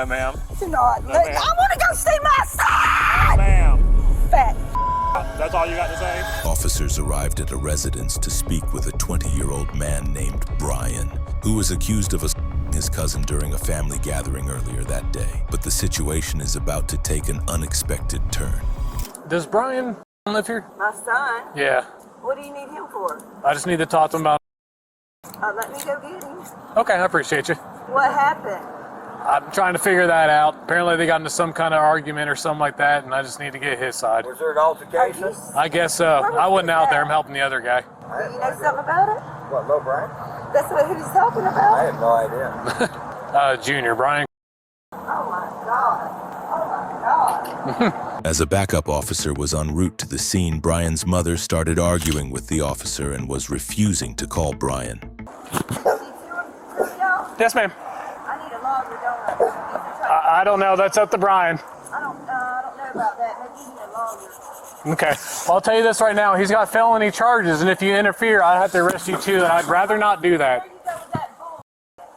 No, ma'am. Do not. No, I ma'am. want to go see my son! Ma'am. Fat. That's all you got to say? Officers arrived at a residence to speak with a 20-year-old man named Brian, who was accused of assaulting his cousin during a family gathering earlier that day. But the situation is about to take an unexpected turn. Does Brian live here? My son? Yeah. What do you need him for? I just need to talk to him about... Let me go get him. Okay, I appreciate you. What happened? I'm trying to figure that out. Apparently they got into some kind of argument or something like that, and I just need to get his side. Was there an altercation? I guess so. I wasn't out there. I'm helping the other guy. Do you know something about it? What, Low Brian? That's what he's talking about? I have no idea. Junior, Brian. Oh my God. Oh my God. As a backup officer was en route to the scene, Brian's mother started arguing with the officer and was refusing to call Brian. Yes, ma'am. I need a longer donut. I don't know. That's up to Brian. I don't know about that. Maybe you need a longer. Okay. Well, I'll tell you this right now. He's got felony charges, and if you interfere, I'd have to arrest you too, and I'd rather not do that. Where you go with that bull?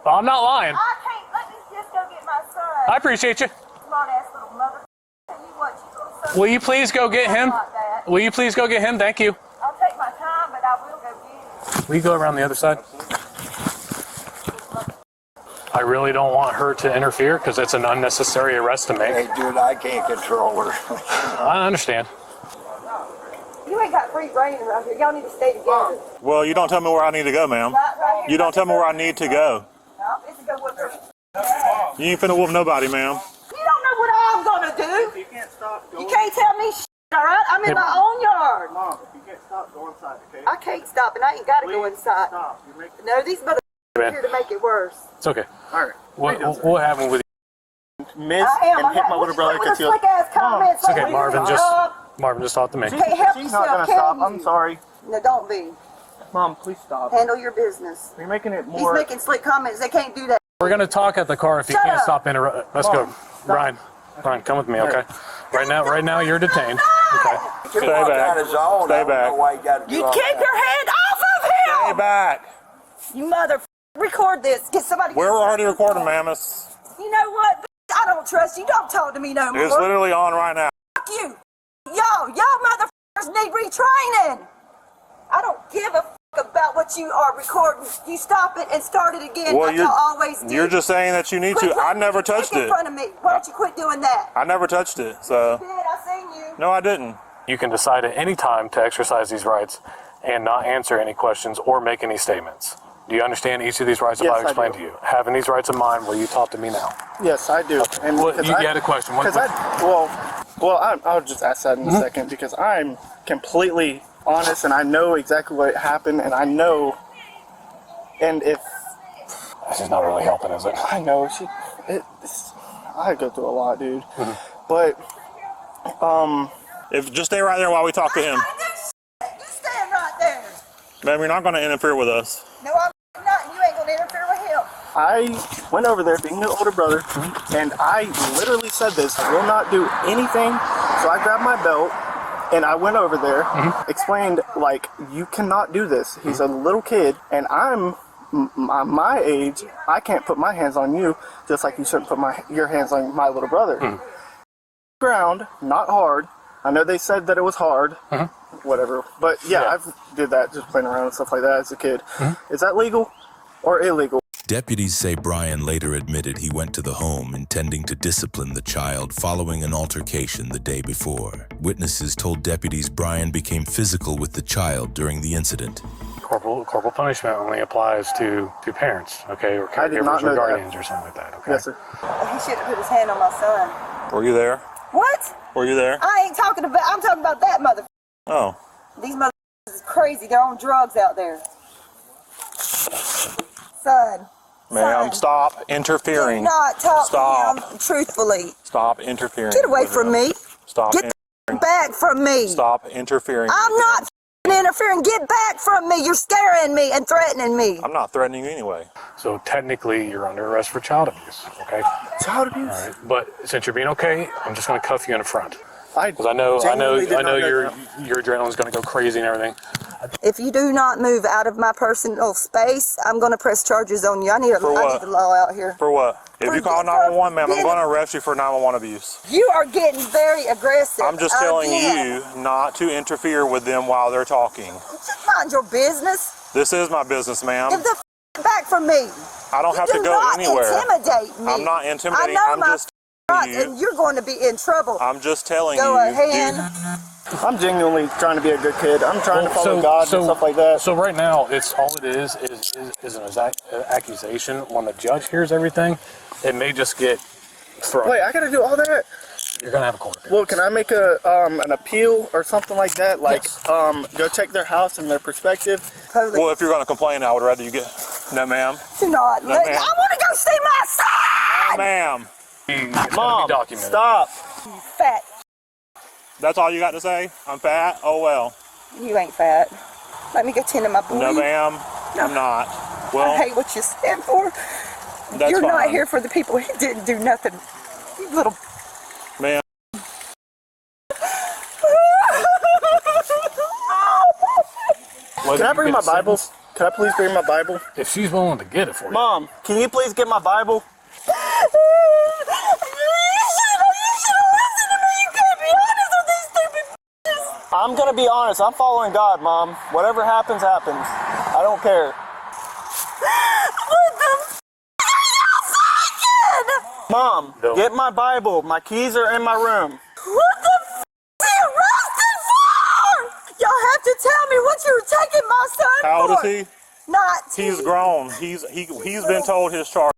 Well, I'm not lying. I can't. Let me just go get my son. I appreciate you. Smart ass little mother. Tell you what, you little son. Will you please go get him? Like that. Will you please go get him? Thank you. I'll take my time, but I will go get him. Will you go around the other side? I really don't want her to interfere because it's an unnecessary arrest to make. Hey, dude, I can't control her. I understand. You ain't got free reign around here. Y'all need to stay together. Well, you don't tell me where I need to go, ma'am. Right here. You don't tell me where I need to go. No, it's a good one. You ain't finna whoop nobody, ma'am. You don't know what I'm gonna do. You can't stop. You can't tell me shit, all right? I'm in my own yard. Mom, if you can't stop, go inside, okay? I can't stop, and I ain't gotta go inside. Stop. You're making... No, these motherfuckers are here to make it worse. It's okay. All right. What happened with you? Miss I am. and hit my little brother because he was... Slick ass comments. It's okay, Marvin. Just talk to me. Can't help She's yourself, not gonna can stop. you? I'm sorry. No, don't be. Mom, please stop. Handle your business. You're making it He's more... making slick comments. They can't do that. We're gonna talk at the car if you Shut can't up. stop interrupting. Let's go, Brian. Brian, come with me, okay? Right now you're detained. Okay. Stay back. Stay back. You keep your hand off of him! Stay back. You mother... Record this. Get somebody... We're already recording, ma'am. You know what? I don't trust you. Don't talk to me no more. It's literally on right now. Fuck you. Y'all motherfuckers need retraining. I don't give a fuck about what you are recording. You stop it and start it again like y'all always do. You're just saying that you need to. I never touched it. In front of me. Why don't you quit doing that? I never touched it, so. You did. I seen you. No, I didn't. You can decide at any time to exercise these rights and not answer any questions or make any statements. Do you understand each of these rights if I explain to you? Having these rights in mind, will you talk to me now? Yes, I do. Okay. And You had a question. I'll just ask that in a second because I'm completely honest and I know exactly what happened and I know. And if this is not really helping, is it? I know I go through a lot, dude. But If just stay right there while we talk to him. You stand right there. Ma'am, you're not going to interfere with us. No, I'm not. You ain't gonna interfere with him. I went over there being the older brother and I literally said this, I will not do anything. So I grabbed my belt and I went over there, explained like, you cannot do this. He's a little kid and I'm my age. I can't put my hands on you just like you shouldn't put your hands on my little brother. Ground, not hard. I know they said that it was hard, whatever. But yeah, I've did that just playing around and stuff like that as a kid. Is that legal or illegal? Deputies say Brian later admitted he went to the home intending to discipline the child following an altercation the day before. Witnesses told deputies Brian became physical with the child during the incident. Corporal punishment only applies to parents, okay, or caregivers or guardians or something like that, okay? Yes, sir. He shouldn't put his hand on my son. Were you there? What? Were you there? I ain't talking about. I'm talking about that motherfucker. Oh. These motherfuckers is crazy. They're on drugs out there. Son. Ma'am, stop interfering. Do not talk to him truthfully. Stop interfering. Get away from me. Stop. Get the back from me. Stop interfering. I'm not interfering. Get back from me. You're scaring me and threatening me. I'm not threatening you anyway. So technically, you're under arrest for child abuse, okay? Child abuse? All right. But since you're being okay, I'm just going to cuff you in the front. Because I know your adrenaline's going to go crazy and everything. If you do not move out of my personal space, I'm going to press charges on you. I need the law out here. For what? If you call 911, ma'am, I'm going to arrest you for 911 abuse. You are getting very aggressive. I'm just telling you not to interfere with them while they're talking. Just mind your business. This is my business, ma'am. Get the back from me. I don't have to go anywhere. Intimidate me. I'm not intimidating. I know I'm my just telling you. and you're going to be in trouble. I'm just telling you. Go ahead. I'm genuinely trying to be a good kid. I'm trying to follow God and stuff like that. So right now, it's all it is an accusation. When the judge hears everything, it may just get thrown. Wait, I gotta do all that? You're gonna have a court appearance. Well, can I make an appeal or something like that? Like, Yes. go check their house and their perspective? Totally. Well, if you're going to complain, I would rather you get. No, ma'am. Do not. No, I ma'am. want to go see my son. No, ma'am. It's Mom, gonna be documented. stop. You fat. That's all you got to say? I'm fat? Oh, well. You ain't fat. Let me go tend to my boy. No, ma'am. I'm not. Well, I hate what you stand for. that's You're fine. not here for the people who didn't do nothing. You little. Ma'am. Can I bring my Bible? Can I please bring my Bible? If she's willing to get it for you. Mom, can you please get my Bible? You should listen to me. You can't be honest with these stupid bitches. I'm gonna be honest. I'm following God, Mom. Whatever happens, happens. I don't care. What the f*** are y'all thinking? Mom, No. get my Bible. My keys are in my room. What the f*** are you arrested for? Y'all have to tell me what you were taking my son for. How old is he? Not He's grown. He's been told his charge.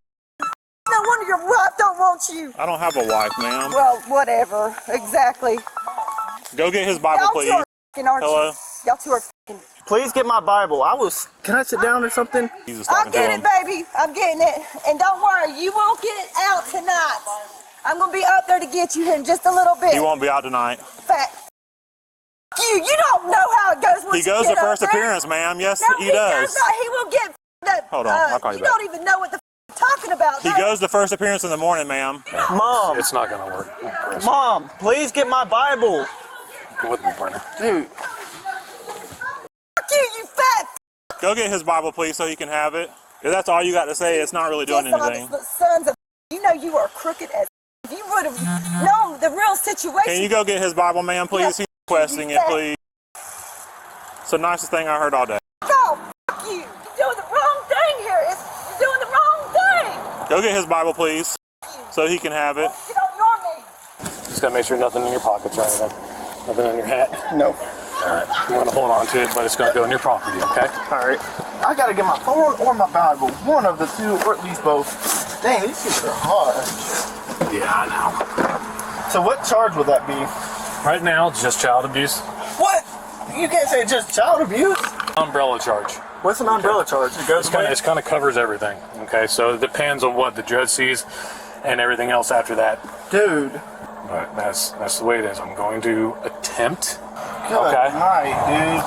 No wonder your wife don't want you. I don't have a wife, ma'am. Well, whatever. Exactly. Go get his Bible, Y'all please. two are f***ing, aren't Hello? you? Y'all two are f***ing. Please get my Bible. Can I sit down or something? Jesus I'm talking to getting him. it, baby. I'm getting it. And don't worry, you won't get it out tonight. I'm going to be up there to get you in just a little bit. He won't be out tonight. Fat. You don't know how it goes when He you goes get to up first there. appearance, ma'am. Yes, No, he does. Does not. He will get the. Hold on, I'll call you back. don't even know what the talking about. He goes to first appearance in the morning, ma'am. Mom, It's not gonna work. Chris. Mom, please get my Bible. Go with me, Brenner. Dude, Fuck you fat. Go get his Bible, please, so he can have it. If that's all you got to say, it's not really doing anything. Sons of. You know you are crooked as. If you would have known the real situation. Can you go get his Bible, ma'am, please? He's requesting it, please. It's the nicest thing I heard all day. Go. Fuck you. You're doing the wrong thing here. You're doing the wrong thing. Go get his Bible, please, so he can have it. Get on your knees. Just gotta make sure nothing in your pockets or anything. Nothing in your hat. no. Alright. I'm gonna hold on to it, but it's gonna go in your property, okay? All right. I gotta get my phone or my Bible. One of the two, or at least both. Dang, these kids are hard. Yeah, I know. So what charge would that be? Right now, it's just child abuse. What? You can't say just child abuse. Umbrella charge. What's an umbrella charge? It goes away. It kind of covers everything, okay? So it depends on what the judge sees and everything else after that. Dude. But that's the way it is. I'm going to attempt. Good Okay. night, dude.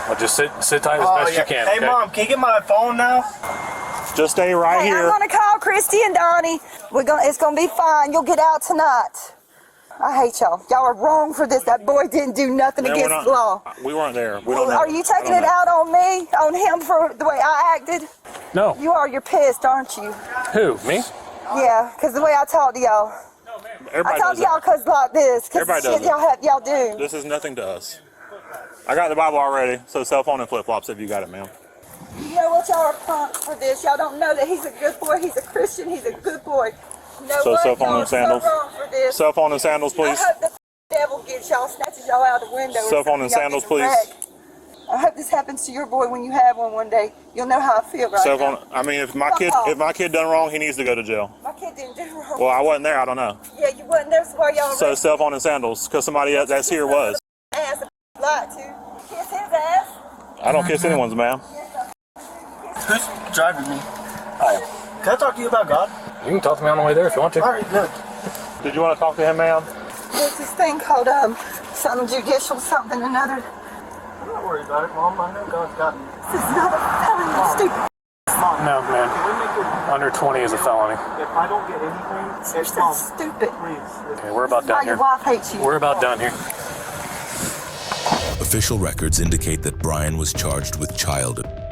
Well, just sit tight as best you can. Hey, okay? Mom, can you get my phone now? Just stay right Hey, here. I'm gonna call Christy and Donnie. It's gonna be fine. You'll get out tonight. I hate y'all. Y'all are wrong for this. That boy didn't do nothing Man, against the law. We weren't there. We don't know. Are you taking I it don't know. out on me, on him for the way I acted? No. You are. You're pissed, aren't you? Who? Me? Yeah, because the way I talked to y'all. Everybody I talked does to y'all it. because like this. Because Everybody shit does y'all do. This is nothing to us. I got the Bible already, so cell phone and flip-flops if you got it, ma'am. You know what? Y'all are punks for this. Y'all don't know that he's a good boy. He's a Christian. He's a good boy. You know So what? cell phone Y'all and are so sandals? wrong for this. Cell phone and sandals, I please. hope the devil gets y'all, snatches y'all out the window. or Cell phone something. and Y'all sandals, get please. wrecked. I hope this happens to your boy when you have one day. You'll know how I feel right Cell now. phone. I mean, if my kid done wrong, he needs to go to jail. My kid didn't do wrong. Well, I wasn't there. I don't know. Yeah, you wasn't there, so why y'all So cell phone and sandals, because somebody that's here was. ass a lied to. Kiss his ass. I don't kiss anyone's, ma'am. Who's driving me? Hi. Can I talk to you about God? You can talk to me on the way there if you want to. All right, good. Did you want to talk to him, ma'am? There's this thing called something judicial, something another. I'm not worried about it, Mom. I know God's got me. This is not a felony, you stupid. Mom, No, man. can we make it? Under 20 is a felony. If I don't get anything, You're it's so Mom. stupid. Please. Okay, we're about Why done your here. wife hates you. We're about done here. Official records indicate that Brian was charged with child abuse.